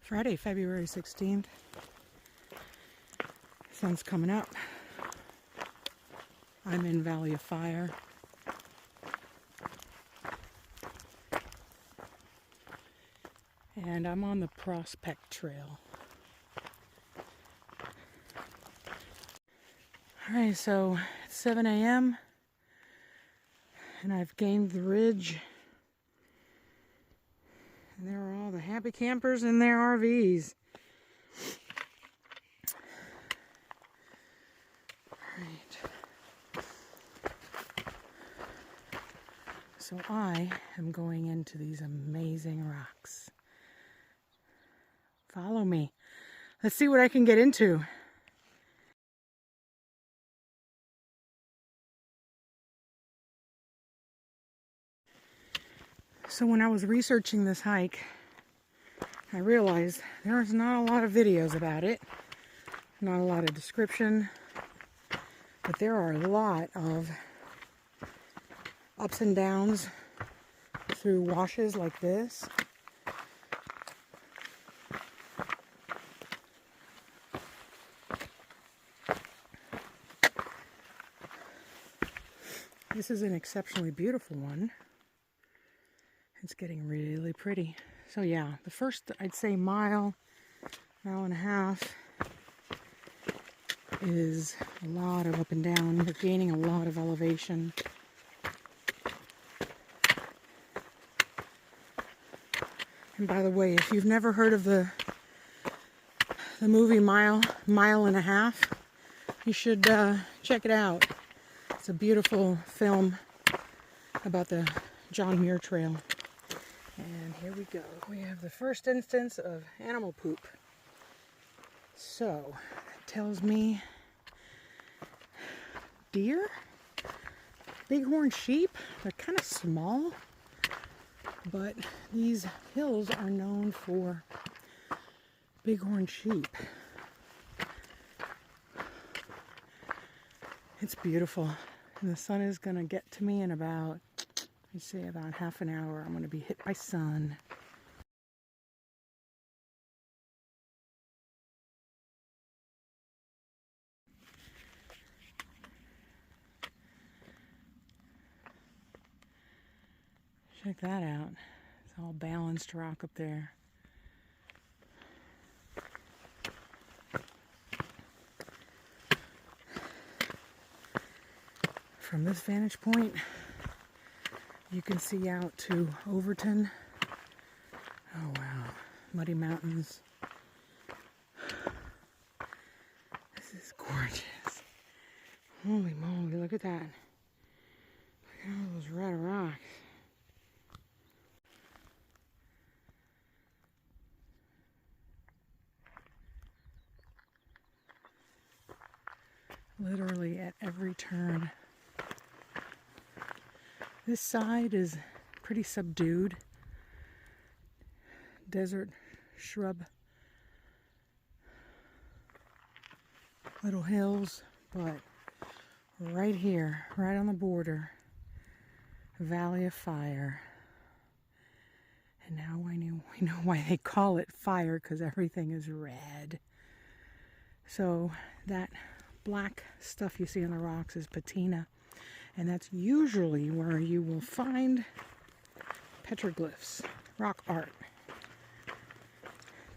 Friday, February 16th. Sun's coming up. I'm in Valley of Fire. And I'm on the Prospect Trail. Alright, so it's 7 a.m. and I've gained the ridge. And there are all the happy campers in their RVs. Alright. So I am going into these amazing rocks. Follow me. Let's see what I can get into. So when I was researching this hike, I realized there's not a lot of videos about it, not a lot of description, but there are a lot of ups and downs through washes like this. This is an exceptionally beautiful one. It's getting really pretty. So yeah, the first, I'd say mile and a half is a lot of up and down. You're gaining a lot of elevation. And by the way, if you've never heard of the movie Mile and a Half, you should check it out. It's a beautiful film about the John Muir Trail. And here we go. We have the first instance of animal poop. So, it tells me deer, bighorn sheep. They're kind of small, but these hills are known for bighorn sheep. It's beautiful. And the sun is going to get to me in about, I'd say about half an hour. I'm going to be hit by sun. Check that out. It's all balanced rock up there. From this vantage point, you can see out to Overton. Oh wow, Muddy Mountains. This is gorgeous. Holy moly, look at that. Look at all those red rocks. Literally at every turn. This side is pretty subdued. Desert shrub. Little hills, but right here, right on the border, Valley of Fire. And now we know why they call it fire, because everything is red. So that black stuff you see on the rocks is patina. And that's usually where you will find petroglyphs, rock art,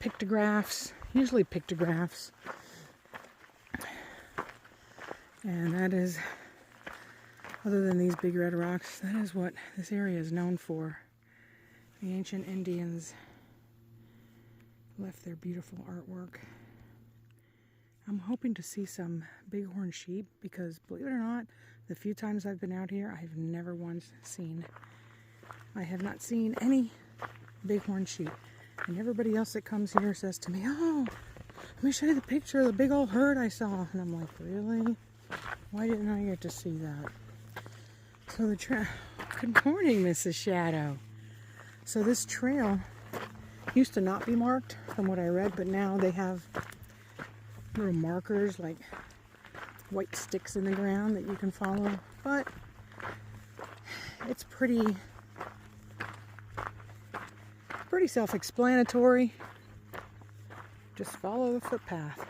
pictographs, usually pictographs. And that is, other than these big red rocks, that is what this area is known for. The ancient Indians left their beautiful artwork. I'm hoping to see some bighorn sheep because, believe it or not, the few times I've been out here, I've never once seen. I have not seen any bighorn sheep. And everybody else that comes here says to me, "Oh, let me show you the picture of the big old herd I saw." And I'm like, really? Why didn't I get to see that? So good morning, Mrs. Shadow. So this trail used to not be marked from what I read, but now they have little markers like white sticks in the ground that you can follow, but it's pretty self-explanatory. just follow the footpath.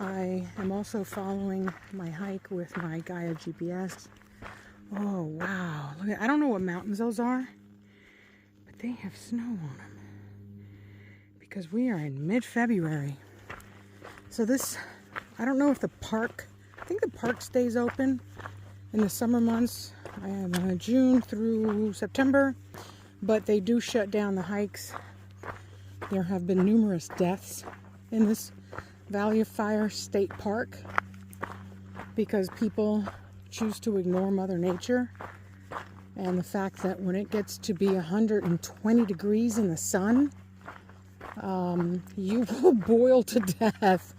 I am also following my hike with my Gaia GPS. Oh, wow. Look at, I don't know what mountains those are, but they have snow on them. Because we are in mid-February. So this, I don't know if the park, I think the park stays open in the summer months. I have June through September, but they do shut down the hikes. There have been numerous deaths in this Valley of Fire State Park because people choose to ignore Mother Nature, and the fact that when it gets to be 120 degrees in the sun, you will boil to death.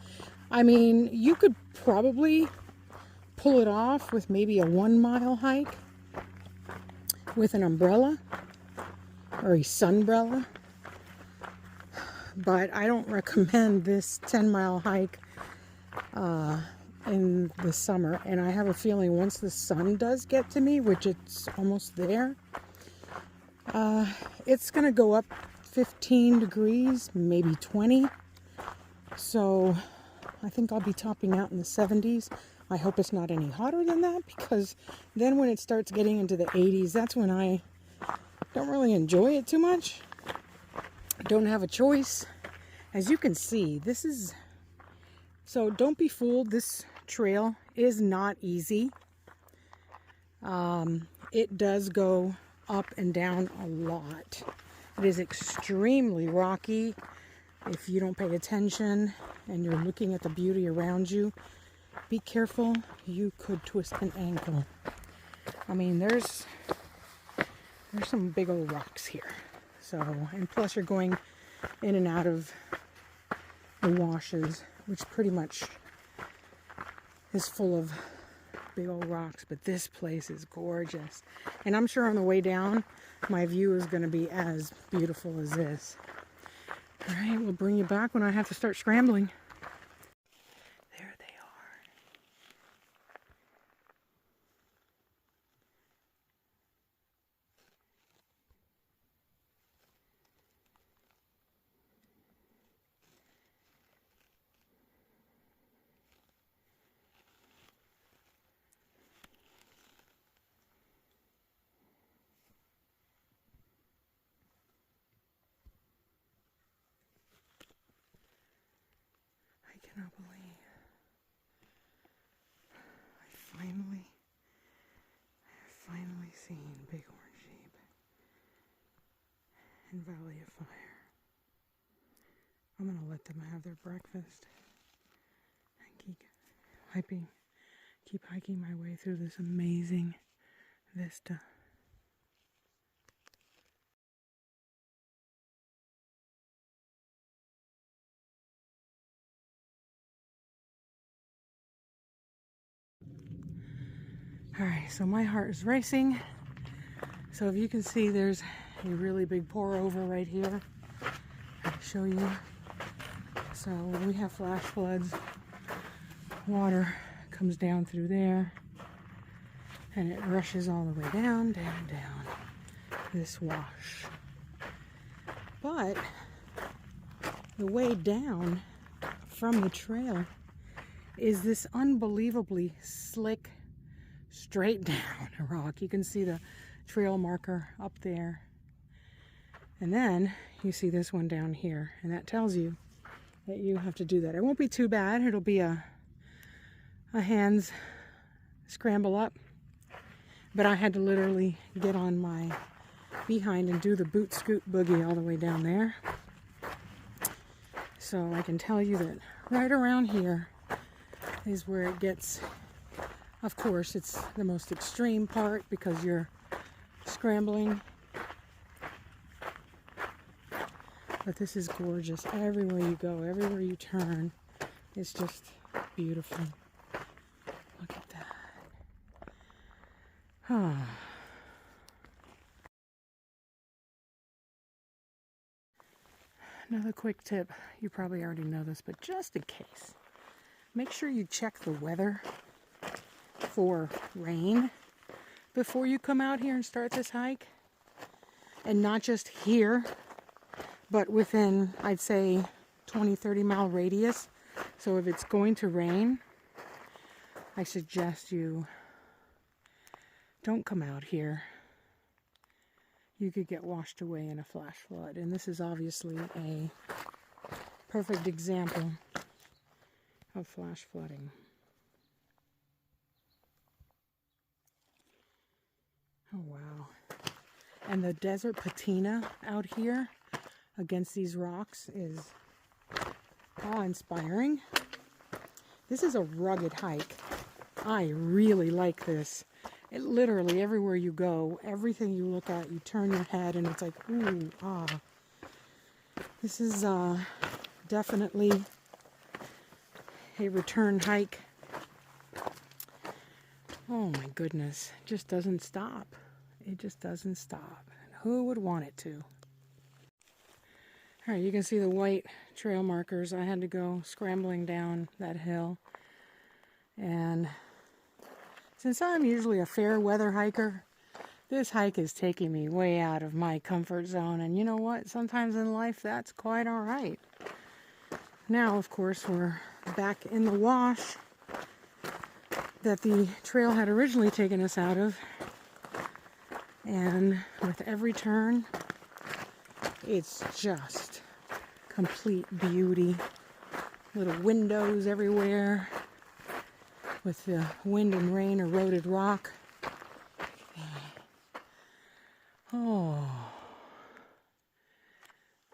I mean, you could probably pull it off with maybe a 1-mile hike with an umbrella or a sunbrella. But I don't recommend this 10-mile hike in the summer. And I have a feeling once the sun does get to me, which it's almost there, it's going to go up 15 degrees, maybe 20. So I think I'll be topping out in the 70s. I hope it's not any hotter than that, because then when it starts getting into the 80s, that's when I don't really enjoy it too much. Don't have a choice. As you can see, this is, so don't be fooled, this trail is not easy. It does go up and down a lot. It is extremely rocky. If you don't pay attention and you're looking at the beauty around you, be careful, you could twist an ankle. I mean, there's some big old rocks here. So, and plus you're going in and out of the washes, which pretty much is full of big old rocks. But this place is gorgeous. And I'm sure on the way down, my view is going to be as beautiful as this. All right, we'll bring you back when I have to start scrambling. There they are. I cannot believe I have finally seen Bighorn sheep in Valley of Fire. I'm going to let them have their breakfast and keep hiking my way through this amazing vista. All right, so my heart is racing. So if you can see, there's a really big pour over right here. I'll show you. So when we have flash floods, water comes down through there and it rushes all the way down this wash. But the way down from the trail is this unbelievably slick, straight down rock. You can see the trail marker up there. And then you see this one down here, and that tells you that you have to do that. It won't be too bad. It'll be a hands scramble up. But I had to literally get on my behind and do the boot scoot boogie all the way down there. So I can tell you that right around here is where it gets, of course, it's the most extreme part because you're scrambling. But this is gorgeous. Everywhere you go, everywhere you turn, it's just beautiful. Look at that. Ah. Another quick tip, you probably already know this, but just in case, make sure you check the weather for rain before you come out here and start this hike. And not just here, but within, I'd say, 20-30 mile radius. So if it's going to rain, I suggest you don't come out here. You could get washed away in a flash flood. And this is obviously a perfect example of flash flooding. Oh, wow. And the desert patina out here against these rocks is awe-inspiring. This is a rugged hike. I really like this. It literally, everywhere you go, everything you look at, you turn your head and it's like, ooh, ah. This is definitely a return hike. Oh my goodness, it just doesn't stop. It just doesn't stop. Who would want it to? All right, you can see the white trail markers. I had to go scrambling down that hill. And since I'm usually a fair weather hiker, this hike is taking me way out of my comfort zone. And you know what? Sometimes in life, that's quite all right. Now, of course, we're back in the wash that the trail had originally taken us out of. And with every turn, it's just complete beauty. Little windows everywhere with the wind and rain eroded rock. Oh,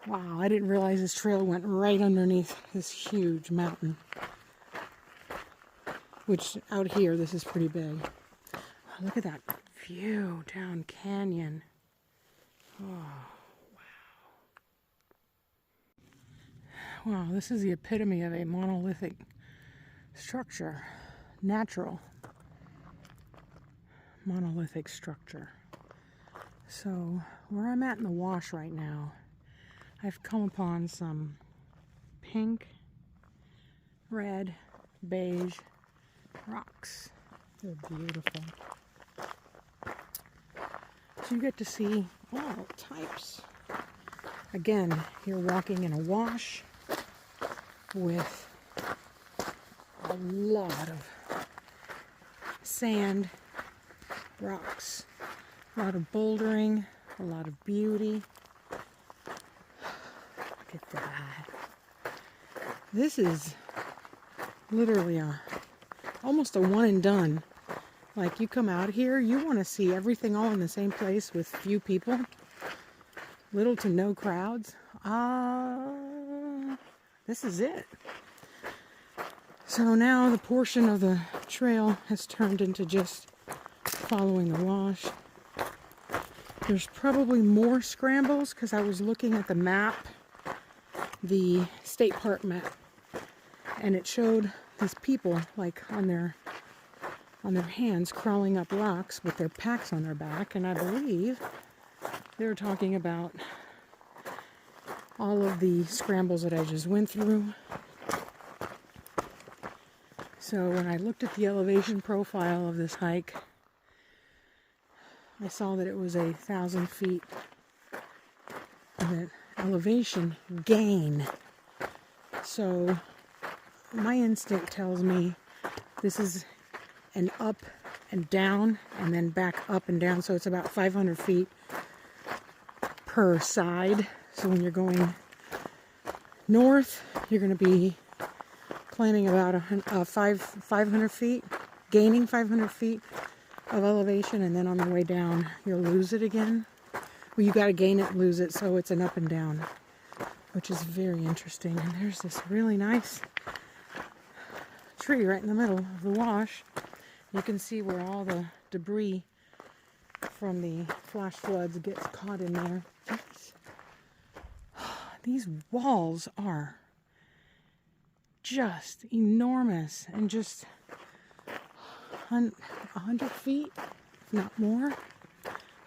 wow, I didn't realize this trail went right underneath this huge mountain. Which out here, this is pretty big. Oh, look at that view down canyon. Oh, wow. Wow, this is the epitome of a monolithic structure. Natural monolithic structure. So, where I'm at in the wash right now, I've come upon some pink, red, beige rocks. They're beautiful. So you get to see all types. Again, you're walking in a wash with a lot of sand, rocks, a lot of bouldering, a lot of beauty. Look at that. This is literally almost a one and done. Like, you come out here, you want to see everything all in the same place with few people, little to no crowds. This is it. So now the portion of the trail has turned into just following the wash. There's probably more scrambles because I was looking at the map, the state park map, and it showed these people like on their hands crawling up rocks with their packs on their back, and I believe they were talking about all of the scrambles that I just went through. So when I looked at the elevation profile of this hike, I saw that it was 1,000 feet of elevation gain. So my instinct tells me this is an up and down and then back up and down. So it's about 500 feet per side. So when you're going north, you're going to be climbing about 500 feet, gaining 500 feet of elevation, and then on the way down, you'll lose it again. Well, you got to gain it, lose it, so it's an up and down, which is very interesting. And there's this really nice tree right in the middle of the wash. You can see where all the debris from the flash floods gets caught in there. These walls are just enormous and just 100 feet, if not more.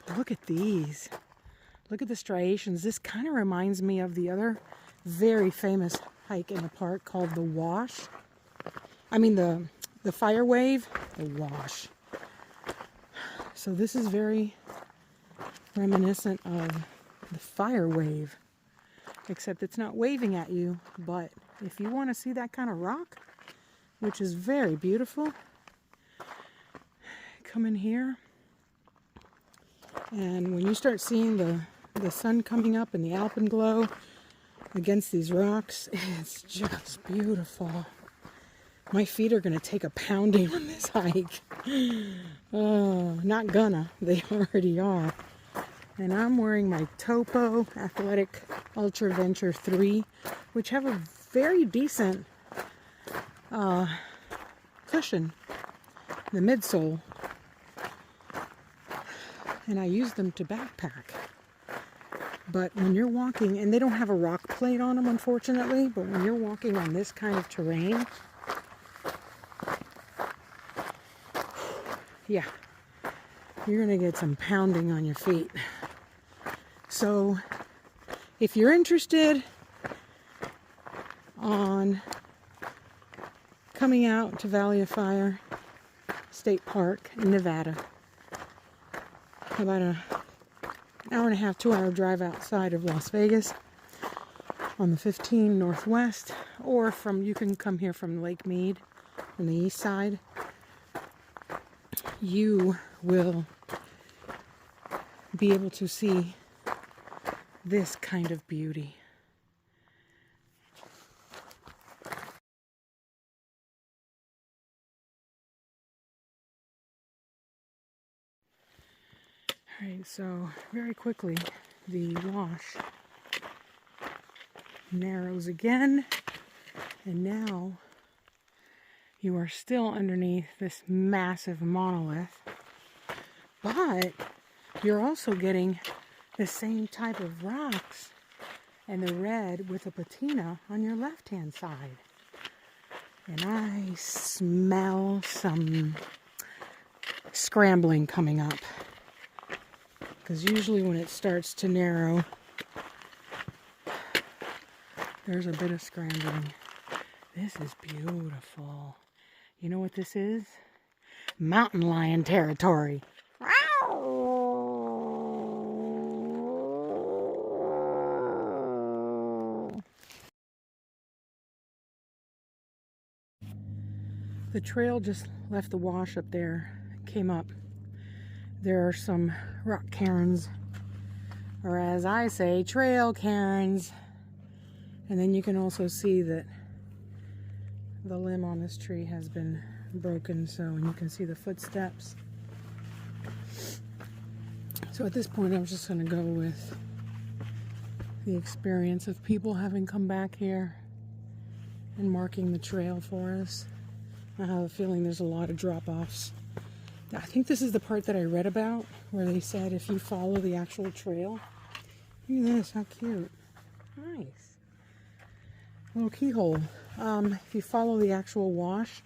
But look at these. Look at the striations. This kind of reminds me of the other very famous hike in the park called the Wash. I mean the Fire Wave, the Wash. So this is very reminiscent of the Fire Wave. except it's not waving at you. But if you want to see that kind of rock, which is very beautiful, come in here. And when you start seeing the sun coming up and the alpenglow against these rocks, it's just beautiful. My feet are going to take a pounding on this hike. Oh, not gonna. They already are. And I'm wearing my Topo Athletic Ultra Venture 3, which have a very decent cushion, the midsole. And I use them to backpack. But when you're walking, and they don't have a rock plate on them, unfortunately, but when you're walking on this kind of terrain, yeah, you're going to get some pounding on your feet. So if you're interested on coming out to Valley of Fire State Park in Nevada, about an hour and a half, 2-hour drive outside of Las Vegas on the 15 Northwest, or you can come here from Lake Mead on the east side, you will be able to see this kind of beauty. Alright, so very quickly the wash narrows again, and now you are still underneath this massive monolith, but you're also getting the same type of rocks and the red with a patina on your left hand side. And I smell some scrambling coming up, because usually when it starts to narrow, there's a bit of scrambling. This is beautiful. You know what this is? Mountain lion territory. The trail just left the wash up there, came up. There are some rock cairns, or as I say, trail cairns. And then you can also see that the limb on this tree has been broken, and you can see the footsteps. So at this point, I'm just going to go with the experience of people having come back here and marking the trail for us. I have a feeling there's a lot of drop-offs. I think this is the part that I read about, where they said if you follow the actual trail. Look at this, how cute. Nice. Little keyhole. If you follow the actual wash,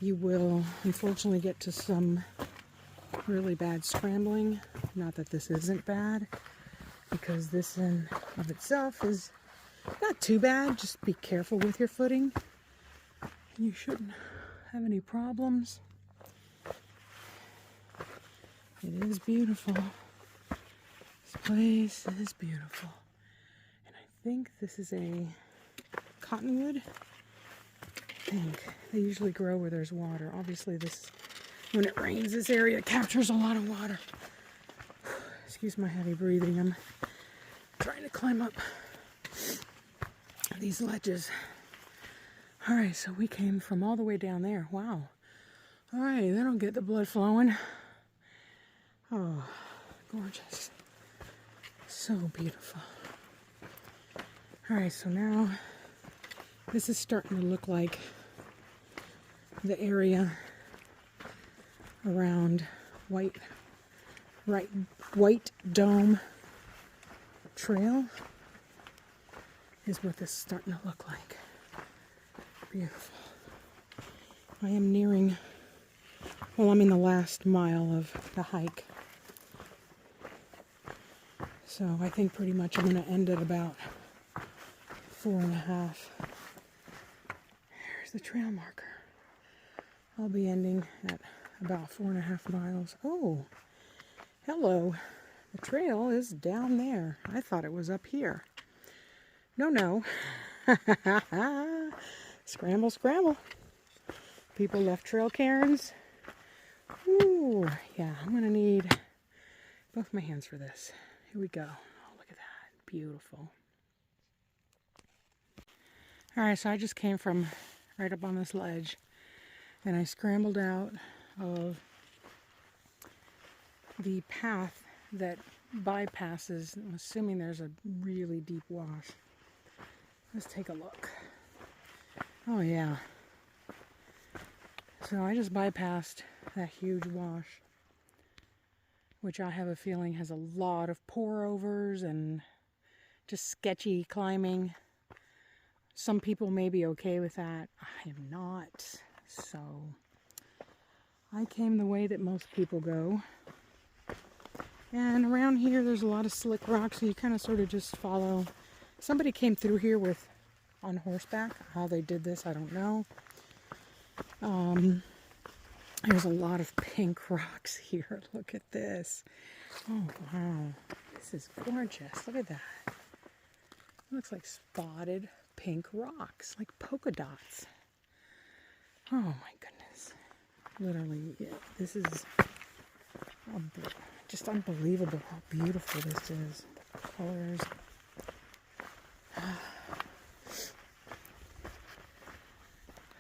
you will unfortunately get to some really bad scrambling. Not that this isn't bad, because this in of itself is not too bad. Just be careful with your footing. You shouldn't have any problems. It is beautiful. This place is beautiful. And I think this is a cottonwood. I think they usually grow where there's water. Obviously when it rains, this area captures a lot of water. Excuse my heavy breathing. I'm trying to climb up these ledges. Alright, so we came from all the way down there. Wow. Alright, that'll get the blood flowing. Oh, gorgeous. So beautiful. Alright, so now this is starting to look like the area around White Dome Trail is what this is starting to look like. Beautiful. I am nearing, well, I'm in the last mile of the hike. So I think pretty much I'm going to end at about 4.5. Here's the trail marker. I'll be ending at about 4.5 miles. Oh, hello. The trail is down there. I thought it was up here. No, no. Scramble, scramble. People left trail cairns. Ooh, yeah, I'm gonna need both my hands for this. Here we go. Oh, look at that. Beautiful. Alright, so I just came from right up on this ledge and I scrambled out of the path that bypasses. I'm assuming there's a really deep wash. Let's take a look. Oh yeah. So I just bypassed that huge wash, which I have a feeling has a lot of pour-overs and just sketchy climbing. Some people may be okay with that. I am not. So I came the way that most people go. And around here there's a lot of slick rocks, so you kind of sort of just follow. Somebody came through here on horseback. How they did this, I don't know. There's a lot of pink rocks here. Look at this. Oh, wow. This is gorgeous. Look at that. It looks like spotted pink rocks, like polka dots. Oh, my goodness. Literally, this is just unbelievable how beautiful this is. The colors.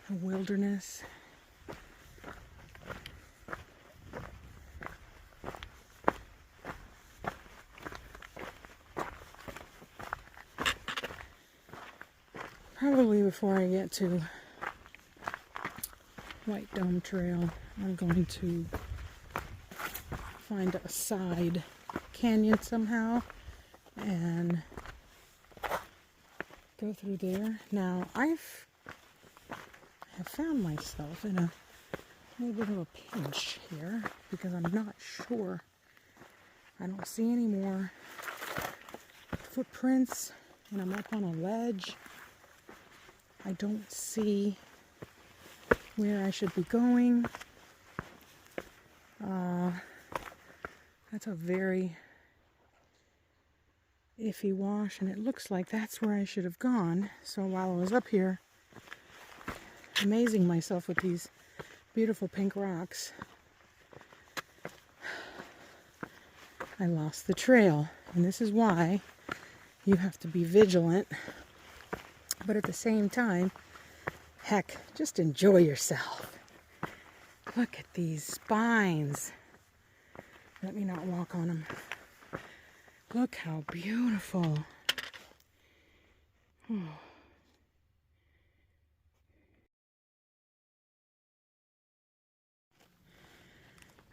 The wilderness. Probably before I get to White Dome Trail, I'm going to find a side canyon somehow and go through there. Now, I have found myself in a little bit of a pinch here because I'm not sure. I don't see any more footprints, and I'm up on a ledge. I don't see where I should be going. That's a very iffy wash, and it looks like that's where I should have gone. So while I was up here, amazing myself with these beautiful pink rocks, I lost the trail. And this is why you have to be vigilant. But at the same time, heck, just enjoy yourself. Look at these spines. Let me not walk on them. Look how beautiful. Oh.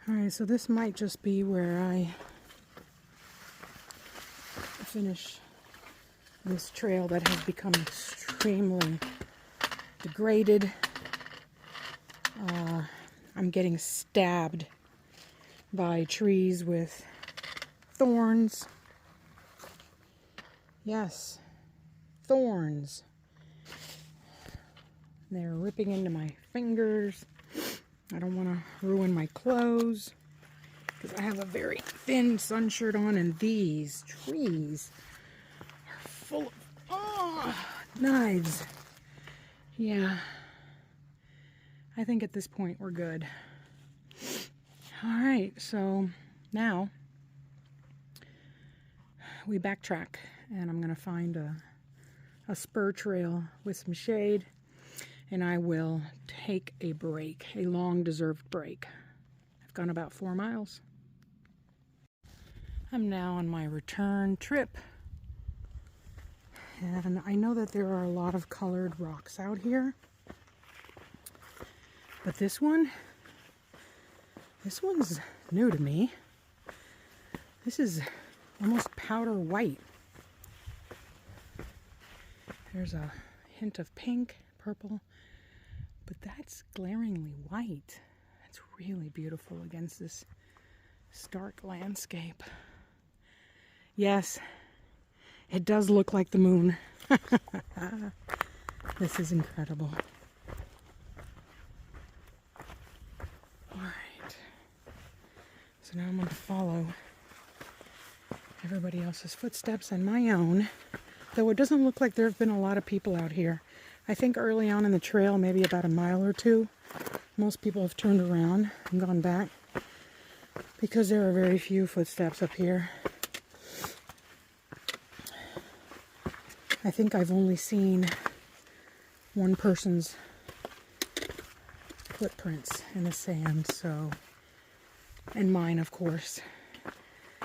Alright, so this might just be where I finish this trail that has become extremely degraded. I'm getting stabbed by trees with thorns. Yes, thorns. They're ripping into my fingers. I don't want to ruin my clothes because I have a very thin sun shirt on, and these trees are full of knives. Yeah, I think at this point we're good. All right, so now we backtrack, and I'm going to find a spur trail with some shade, and I will take a break, a long-deserved break. I've gone about 4 miles. I'm now on my return trip, and I know that there are a lot of colored rocks out here, but this one's new to me. This is almost powder white. There's a hint of pink, purple, but that's glaringly white. It's really beautiful against this stark landscape. Yes, it does look like the moon. This is incredible. All right. So now I'm going to follow everybody else's footsteps and my own Though it doesn't look like there have been a lot of people out here. I think early on in the trail, maybe about a mile or two, most people have turned around and gone back because there are very few footsteps up here. I think I've only seen one person's footprints in the sand, so, and mine, of course.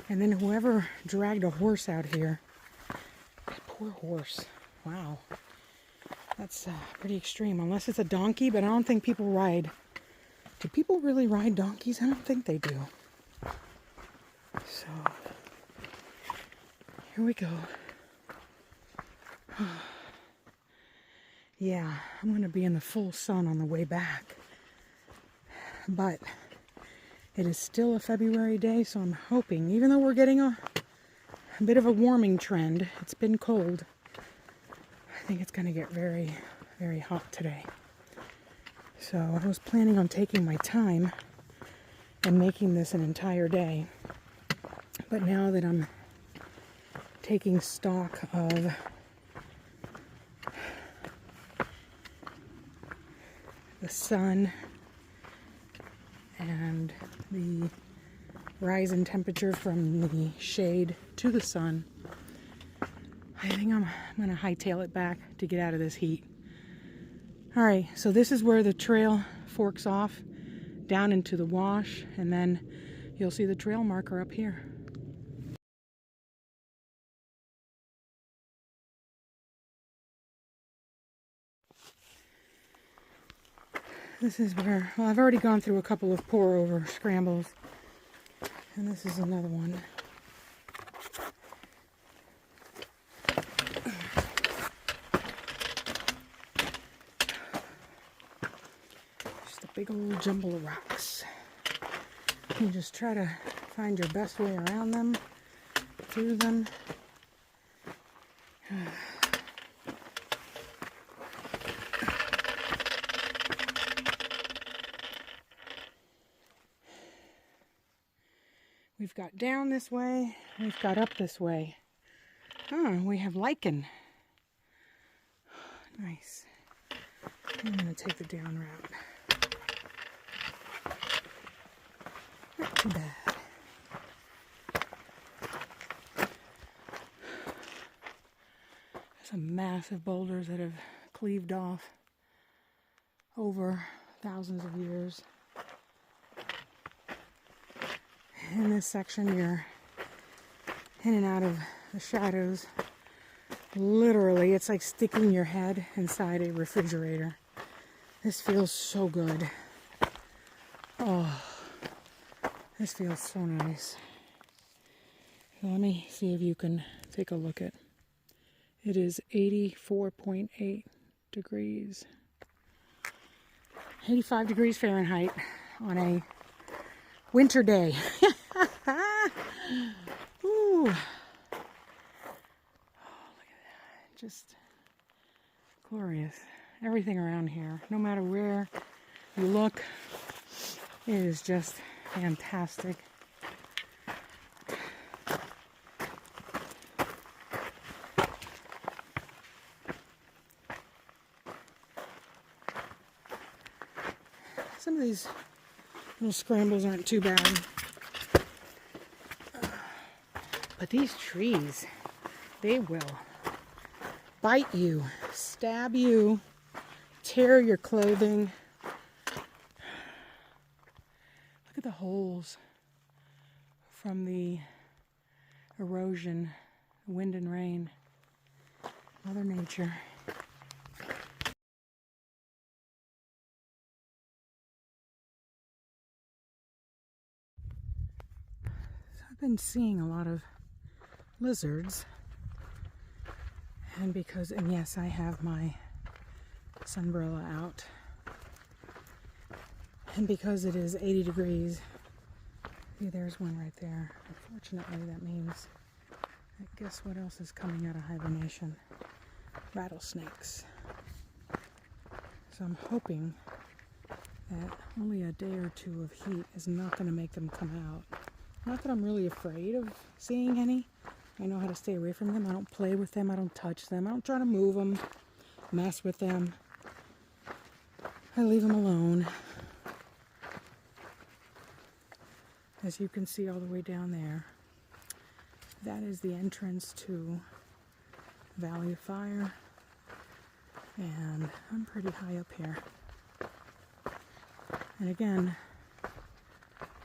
And then whoever dragged a horse out here, that poor horse, wow. That's pretty extreme, unless it's a donkey, but I don't think people ride. Do people really ride donkeys? I don't think they do. So, here we go. Yeah, I'm going to be in the full sun on the way back. But it is still a February day, so I'm hoping, even though we're getting a bit of a warming trend, it's been cold, I think it's going to get very, very hot today. So I was planning on taking my time and making this an entire day. But now that I'm taking stock of the sun and the rise in temperature from the shade to the sun, I think I'm going to hightail it back to get out of this heat. Alright, so this is where the trail forks off down into the wash, and then you'll see the trail marker up here. This is where, well, I've already gone through a couple of pour over scrambles, and this is another one. Big old jumble of rocks. You just try to find your best way around them, through them. We've got down this way, we've got up this way. Oh, we have lichen. Nice. I'm going to take the down route. Not too bad. Some massive boulders that have cleaved off over thousands of years. In this section, you're in and out of the shadows. Literally, it's like sticking your head inside a refrigerator. This feels so good. Oh. This feels so nice. So let me see if you can take a look at. It is 84.8 degrees. 85 degrees Fahrenheit on a winter day. Ooh. Oh, look at that. Just glorious. Everything around here, no matter where you look, it is just fantastic. Some of these little scrambles aren't too bad. But these trees, they will bite you, stab you, tear your clothing. Look at the holes from the erosion, wind and rain. Mother Nature. So I've been seeing a lot of lizards, and yes, I have my sunbrella out, and because it is 80 degrees, see, there's one right there. Unfortunately, that means, guess what else is coming out of hibernation? Rattlesnakes. So I'm hoping that only a day or two of heat is not going to make them come out. Not that I'm really afraid of seeing any, I know how to stay away from them. I don't play with them. I don't touch them. I don't try to move them, mess with them. I leave them alone. As you can see all the way down there, that is the entrance to Valley of Fire. And I'm pretty high up here. And again,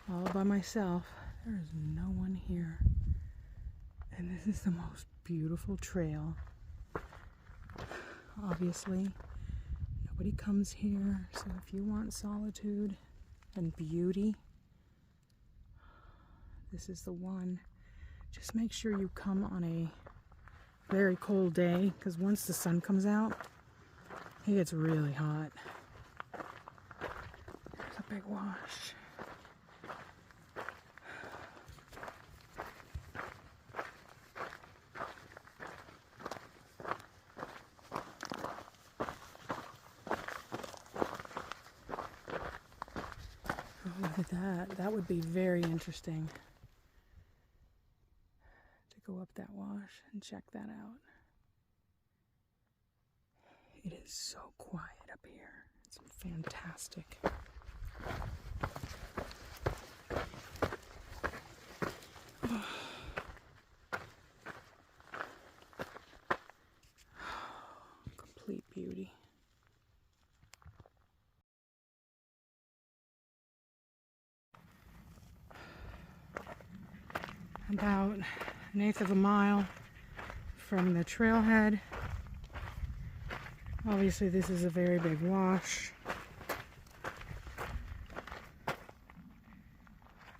all by myself. There is no one here. And this is the most beautiful trail. Obviously, nobody comes here. So if you want solitude and beauty, this is the one. Just make sure you come on a very cold day, because once the sun comes out, it gets really hot. There's a big wash. Oh, look at that. That would be very interesting to go up that wash and check that out. It is so quiet up here. It's fantastic. Oh. Complete beauty. About 1/8 of a mile from the trailhead. Obviously this is a very big wash.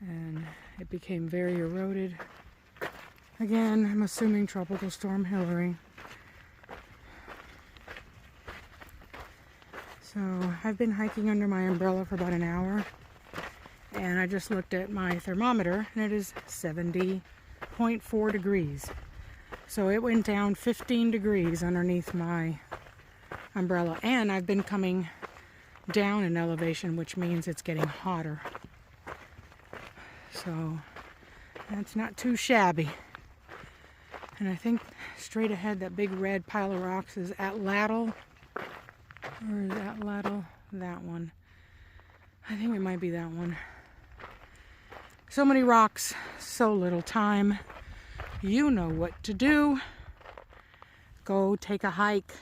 And it became very eroded. Again, I'm assuming Tropical Storm Hillary. So I've been hiking under my umbrella for about an hour. And I just looked at my thermometer and it is 70.4 degrees. So it went down 15 degrees underneath my umbrella. And I've been coming down in elevation, which means it's getting hotter. So that's not too shabby. And I think straight ahead, that big red pile of rocks is Atlatl. Or is Atlatl? That one. I think it might be that one. So many rocks, so little time. You know what to do. Go take a hike.